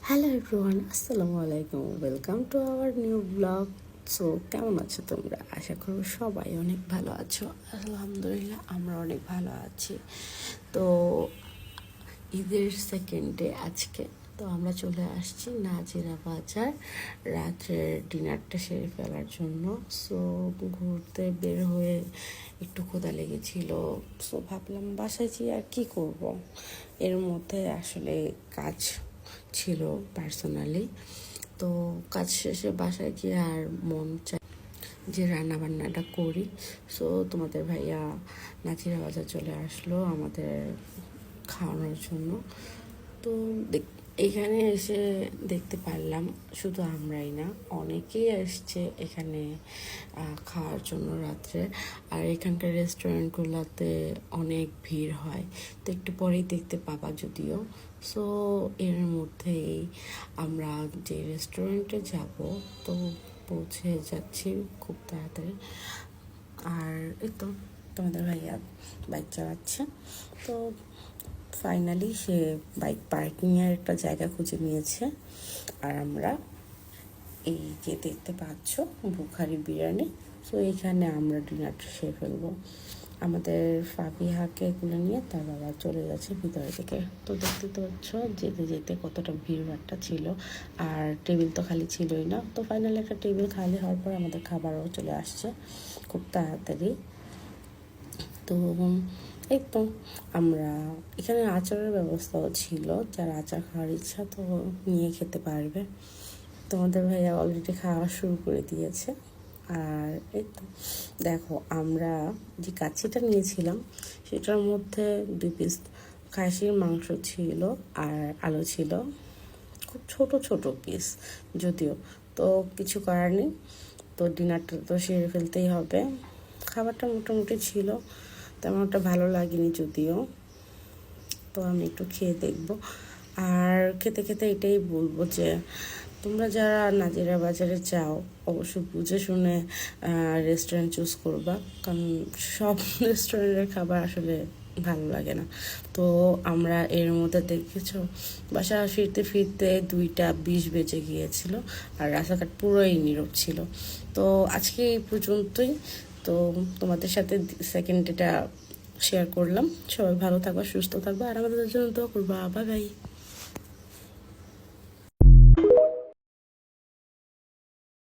Hello everyone, আসসালামু আলাইকুম। Welcome to our new blog. So কেমন আছো তোমরা? আশা করব সবাই অনেক ভালো আছো। আলহামদুলিল্লাহ আমরা অনেক ভালো আছি। তো ঈদের সেকেন্ড ডে আজকে। তো আমরা চলে আসছি নাজিরা বাজার রাত্রের ডিনারটা সেরে ফেলার জন্য। সো ঘুরতে বের হয়ে একটু ক্ষুধা লেগেছিল। সো ভাবলাম বাসায় যেয়ে আর কি করব। এর মধ্যে আসলে কাজ ছিল পার্সোনালি। তো কাজ শেষে বাসায় গিয়ে আর মন চায় যে রান্না বান্নাটা করি। সো তোমাদের ভাইয়া নাজিরা বাজার চলে আসলো আমাদের খাওয়ানোর জন্য। তো এখানে এসে দেখতে পারলাম শুধু আমরাই না, অনেকেই এসছে এখানে খাওয়ার জন্য রাত্রে। আর এখানকার রেস্টুরেন্টগুলোতে অনেক ভিড় হয়, তো একটু পরেই দেখতে পাবা যদিও। সো এর মধ্যেই আমরা যে রেস্টুরেন্টে যাব, তো পৌঁছে যাচ্ছি খুব তাড়াতাড়ি। আর এই তো তোমাদের ভাইয়া বাইক চালাচ্ছে। তো ফাইনালি সে বাইক পার্কিংয়ের একটা জায়গা খুঁজে নিয়েছে। আর আমরা এই যে দেখতে পাচ্ছ বুখারি বিরিয়ানি, তো এইখানে আমরা ডিনারটা সেরে ফেলবো। আমাদের ফাবিহাকে তুলে নিয়ে তার বাবা চলে যাচ্ছে ভিতরে থেকে। তো দেখতে তো পাচ্ছ যেতে যেতে কতটা ভিড়ভাট্টা ছিল। আর টেবিল তো খালি ছিলই না। তো ফাইনালি একটা টেবিল খালি হওয়ার পর আমাদের খাবারও চলে আসছে খুব তাড়াতাড়ি। তো এই তো আমরা এখানে আচারের ব্যবস্থাও ছিল, যার আচার খাওয়ার ইচ্ছা তো নিয়ে খেতে পারবে। তোমাদের ভাইয়া অলরেডি খাওয়া শুরু করে দিয়েছে। আর এই তো দেখো আমরা যে কাচ্চিটা নিয়েছিলাম সেটার মধ্যে 2 পিস খাসির মাংস ছিল আর আলু ছিল, খুব ছোট ছোট পিস যদিও। তো কিছু করার নেই, তো ডিনারটা তো সেরে ফেলতেই হবে। খাবারটা মোটামুটি ছিল, তেমন একটা ভালো লাগেনি যদিও। তো আমি একটু খেয়ে দেখব। আর খেতে খেতে এটাই বলবো যে তোমরা যারা নাজিরা বাজারে যাও অবশ্যই বুঝে শুনে রেস্টুরেন্ট চুজ করবা, কারণ সব রেস্টুরেন্টের খাবার আসলে ভালো লাগে না। তো আমরা এর মধ্যে দেখেছো বাসা ফিরতে ফিরতে 2টা 20 বেজে গিয়েছিল, আর রাস্তাঘাট পুরোই নীরব ছিল। তো আজকে এই পর্যন্তই। তো তোমাদের সাথে সেকেন্ড ডেটা শেয়ার করলাম। সবাই ভালো থাকবা, সুস্থ থাকবা, আর আমাদের জন্য দোয়া করবা। Bye bye.